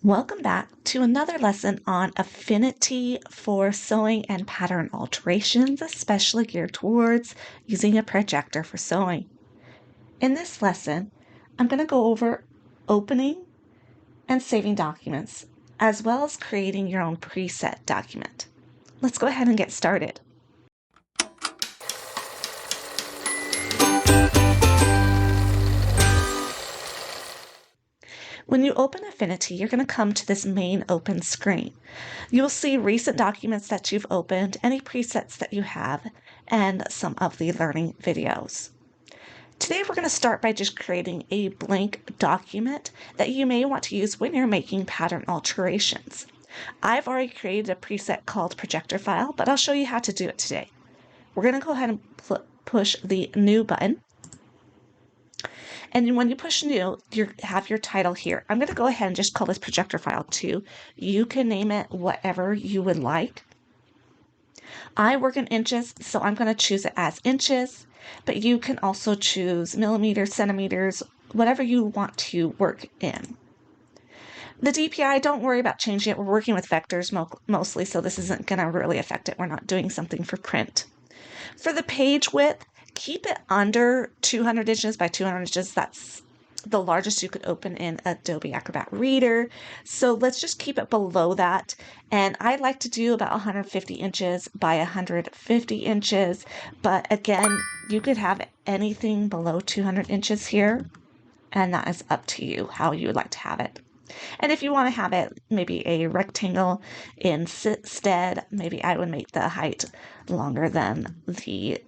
Welcome back to another lesson on Affinity for sewing and pattern alterations, especially geared towards using a projector for sewing. In this lesson, I'm going to go over opening and saving documents, as well as creating your own preset document. Let's go ahead and get started. When you open Affinity, you're going to come to this main open screen. You'll see recent documents that you've opened, any presets that you have, and some of the learning videos. Today we're going to start by just creating a blank document that you may want to use when you're making pattern alterations. I've already created a preset called Projector file, but I'll show you how to do it today. We're going to go ahead and push the New button. And when you push New, you have your title here. I'm going to go ahead and just call this Projector file 2. You can name it whatever you would like. I work in inches, so I'm going to choose it as inches, but you can also choose millimeters, centimeters, whatever you want to work in. The DPI, don't worry about changing it. We're working with vectors mostly, so this isn't going to really affect it. We're not doing something for print. For the page width, keep it under 200 inches by 200 inches. That's the largest you could open in Adobe Acrobat Reader. So let's just keep it below that. And I like to do about 150 inches by 150 inches. But again, you could have anything below 200 inches here. And that is up to you how you would like to have it. And if you want to have it maybe a rectangle instead, maybe I would make the height longer than the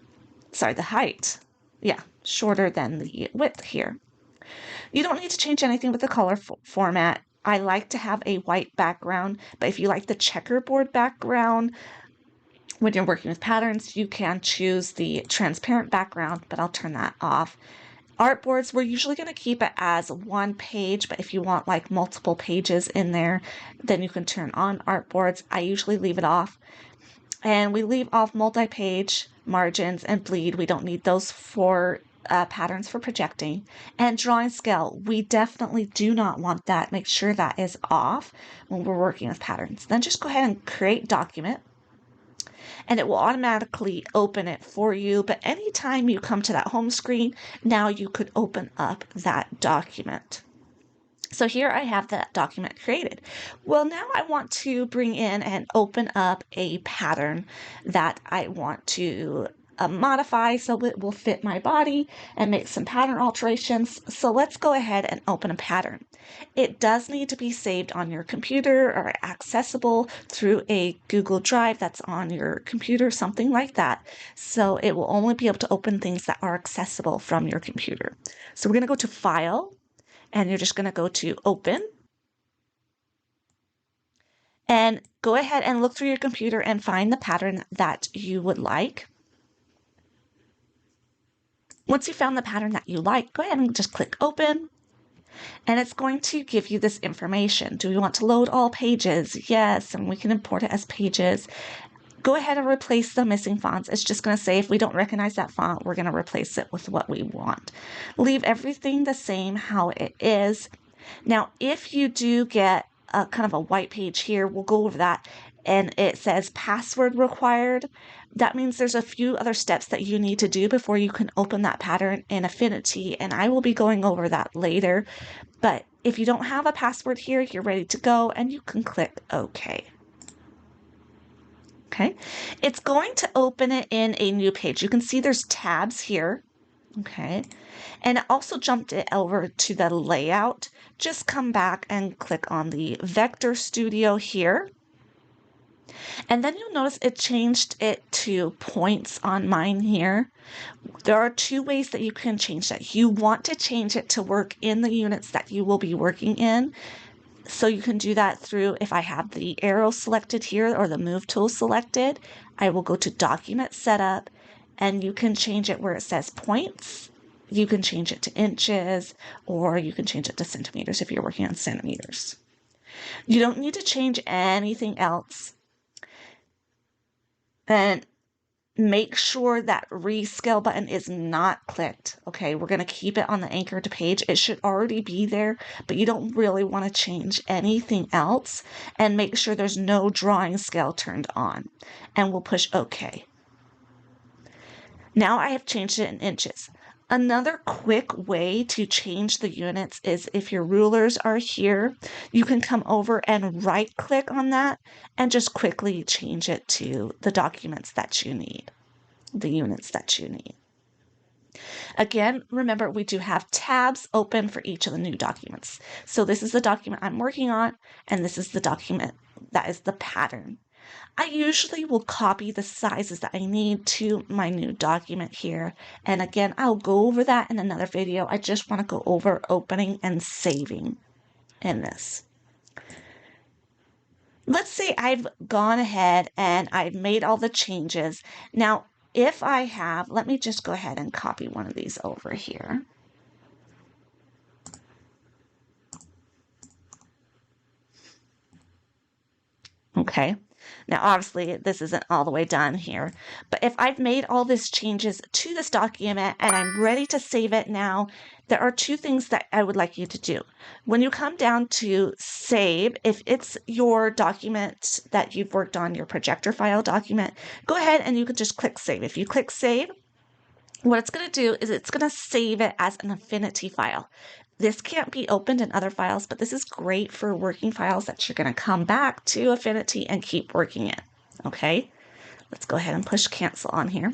height. Yeah, shorter than the width here. You don't need to change anything with the color format. I like to have a white background, but if you like the checkerboard background, when you're working with patterns, you can choose the transparent background, but I'll turn that off. Artboards, we're usually going to keep it as one page, but if you want like multiple pages in there, then you can turn on artboards. I usually leave it off. And we leave off multi-page, margins, and bleed. We don't need those for patterns for projecting. And drawing scale, we definitely do not want that. Make sure that is off when we're working with patterns. Then just go ahead and create document. And it will automatically open it for you. But anytime you come to that home screen, now you could open up that document. So here I have that document created. Well, now I want to bring in and open up a pattern that I want to modify so it will fit my body and make some pattern alterations. So let's go ahead and open a pattern. It does need to be saved on your computer or accessible through a Google Drive that's on your computer, something like that. So it will only be able to open things that are accessible from your computer. So we're going to go to File. And you're just going to go to Open. And go ahead and look through your computer and find the pattern that you would like. Once you found the pattern that you like, go ahead and just click Open. And it's going to give you this information. Do we want to load all pages? Yes, and we can import it as pages. Go ahead and replace the missing fonts. It's just going to say if we don't recognize that font, we're going to replace it with what we want. Leave everything the same how it is. Now, if you do get a kind of a white page here, we'll go over that, and it says password required. That means there's a few other steps that you need to do before you can open that pattern in Affinity, and I will be going over that later. But if you don't have a password here, you're ready to go, and you can click OK. Okay, it's going to open it in a new page. You can see there's tabs here. Okay, and it also jumped it over to the layout. Just come back and click on the Vector Studio here. And then you'll notice it changed it to points on mine here. There are two ways that you can change that. You want to change it to work in the units that you will be working in. So you can do that through, if I have the arrow selected here or the move tool selected, I will go to document setup, and you can change it where it says points. You can change it to inches, or you can change it to centimeters if you're working on centimeters. You don't need to change anything else. And make sure that rescale button is not clicked. Okay, we're going to keep it on the anchored page. It should already be there, but you don't really want to change anything else, and make sure there's no drawing scale turned on, and we'll push OK. Now I have changed it in inches. Another quick way to change the units is if your rulers are here, you can come over and right click on that and just quickly change it to the documents that you need, the units that you need. Again, remember we do have tabs open for each of the new documents. So this is the document I'm working on, and this is the document that is the pattern. I usually will copy the sizes that I need to my new document here. And again, I'll go over that in another video. I just want to go over opening and saving in this. Let's say I've gone ahead and I've made all the changes. Now, if I have, let me just go ahead and copy one of these over here. Okay. Now, obviously, this isn't all the way done here, but if I've made all these changes to this document and I'm ready to save it now, there are two things that I would like you to do. When you come down to save, if it's your document that you've worked on, your projector file document, go ahead and you can just click save. If you click save, what it's going to do is it's going to save it as an Affinity file. This can't be opened in other files, but this is great for working files that you're going to come back to Affinity and keep working in. Okay, let's go ahead and push cancel on here.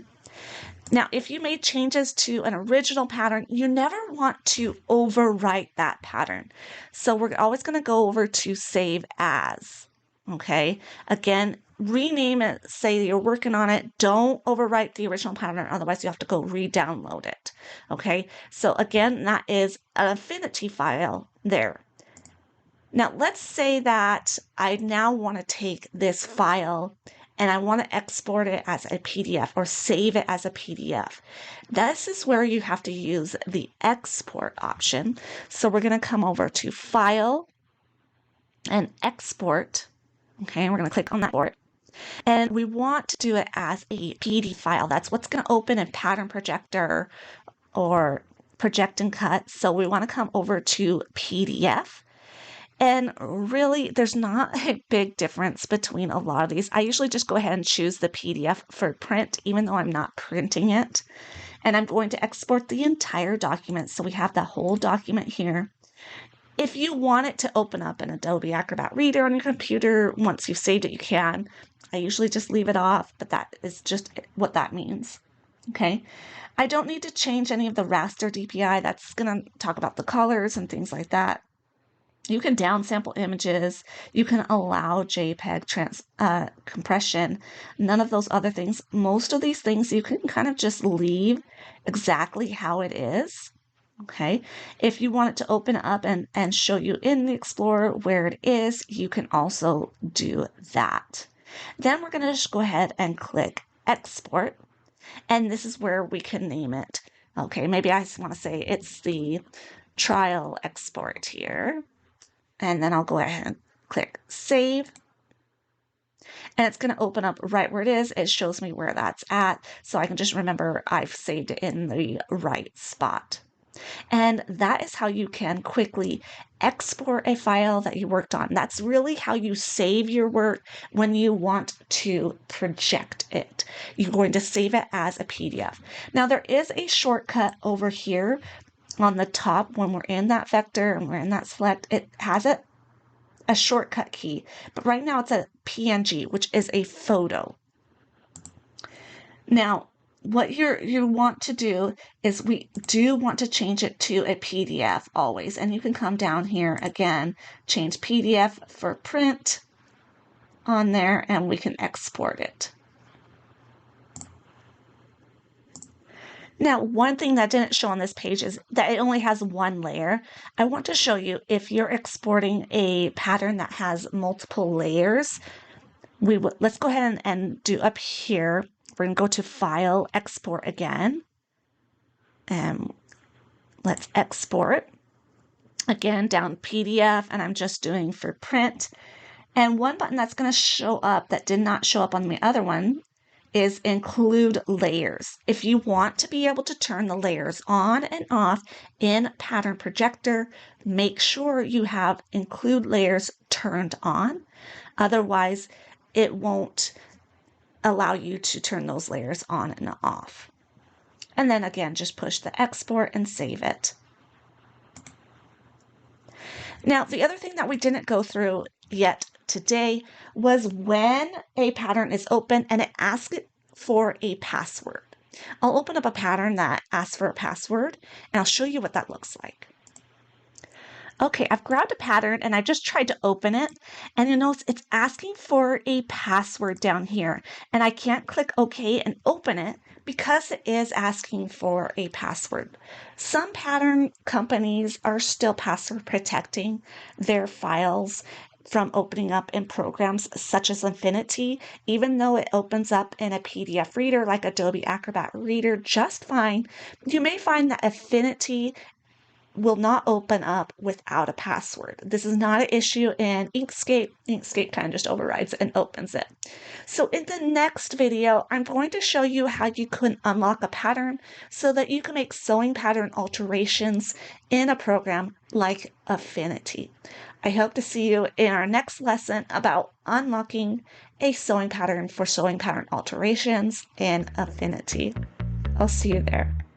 Now, if you made changes to an original pattern, you never want to overwrite that pattern. So we're always going to go over to save as. Okay, again, rename it, say you're working on it. Don't overwrite the original pattern, otherwise you have to go re-download it. Okay, so again, that is an Affinity file there. Now, let's say that I now want to take this file and I want to export it as a PDF or save it as a PDF. This is where you have to use the export option. So we're going to come over to File and Export. Okay, we're going to click on that for it. And we want to do it as a PDF file. That's what's going to open in Pattern Projector or Project and Cut. So we want to come over to PDF. And really, there's not a big difference between a lot of these. I usually just go ahead and choose the PDF for print, even though I'm not printing it. And I'm going to export the entire document. So we have the whole document here. If you want it to open up in Adobe Acrobat Reader on your computer, once you've saved it, you can. I usually just leave it off, but that is just what that means. Okay. I don't need to change any of the raster DPI. That's going to talk about the colors and things like that. You can downsample images. You can allow JPEG compression. None of those other things. Most of these things you can kind of just leave exactly how it is. Okay, if you want it to open up and show you in the Explorer where it is, you can also do that. Then we're going to just go ahead and click Export, and this is where we can name it. Okay, maybe I just want to say it's the trial export here, and then I'll go ahead and click Save. And it's going to open up right where it is. It shows me where that's at, so I can just remember I've saved it in the right spot. And that is how you can quickly export a file that you worked on. That's really how you save your work when you want to project it. You're going to save it as a PDF. Now, there is a shortcut over here on the top when we're in that vector and we're in that select. It has a shortcut key, but right now it's a PNG, which is a photo. Now, what you want to do is we do want to change it to a PDF always. And you can come down here again, change PDF for print on there, and we can export it. Now, one thing that didn't show on this page is that it only has one layer. I want to show you if you're exporting a pattern that has multiple layers, let's go ahead and do up here. We're going to go to File, Export again, and let's export. Again, down PDF, and I'm just doing for print. And one button that's going to show up that did not show up on the other one is include layers. If you want to be able to turn the layers on and off in Pattern Projector, make sure you have include layers turned on. Otherwise, it won't allow you to turn those layers on and off. And then again, just push the export and save it. Now, the other thing that we didn't go through yet today was when a pattern is open and it asks it for a password. I'll open up a pattern that asks for a password, and I'll show you what that looks like. Okay, I've grabbed a pattern and I just tried to open it, and you notice it's asking for a password down here, and I can't click OK and open it because it is asking for a password. Some pattern companies are still password protecting their files from opening up in programs such as Affinity, even though it opens up in a PDF reader like Adobe Acrobat Reader just fine. You may find that Affinity will not open up without a password. This is not an issue in Inkscape. Inkscape kind of just overrides it and opens it. So in the next video, I'm going to show you how you can unlock a pattern so that you can make sewing pattern alterations in a program like Affinity. I hope to see you in our next lesson about unlocking a sewing pattern for sewing pattern alterations in Affinity. I'll see you there.